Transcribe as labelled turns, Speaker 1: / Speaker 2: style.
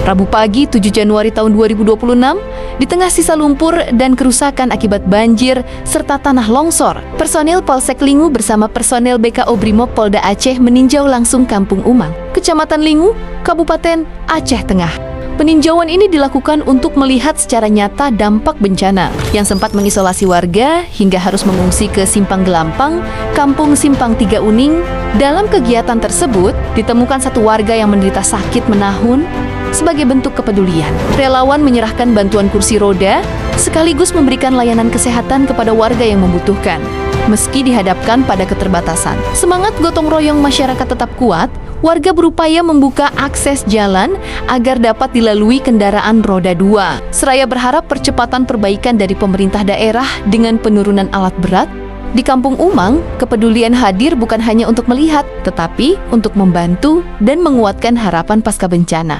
Speaker 1: Rabu pagi 7 Januari tahun 2026, di tengah sisa lumpur dan kerusakan akibat banjir serta tanah longsor, personil Polsek Lingu bersama personel BKO Brimob Polda Aceh meninjau langsung Kampung Umang, Kecamatan Lingu, Kabupaten Aceh Tengah. Peninjauan ini dilakukan untuk melihat secara nyata dampak bencana yang sempat mengisolasi warga hingga harus mengungsi ke Simpang Gelampang, Kampung Simpang Tiga Uning. Dalam kegiatan tersebut, ditemukan satu warga yang menderita sakit menahun. Sebagai bentuk kepedulian, relawan menyerahkan bantuan kursi roda sekaligus memberikan layanan kesehatan kepada warga yang membutuhkan. Meski dihadapkan pada keterbatasan, semangat gotong royong masyarakat tetap kuat. Warga berupaya membuka akses jalan agar dapat dilalui kendaraan roda 2. Seraya berharap percepatan perbaikan dari pemerintah daerah dengan penurunan alat berat. Di Kampung Umang, kepedulian hadir bukan hanya untuk melihat, tetapi untuk membantu dan menguatkan harapan pasca bencana.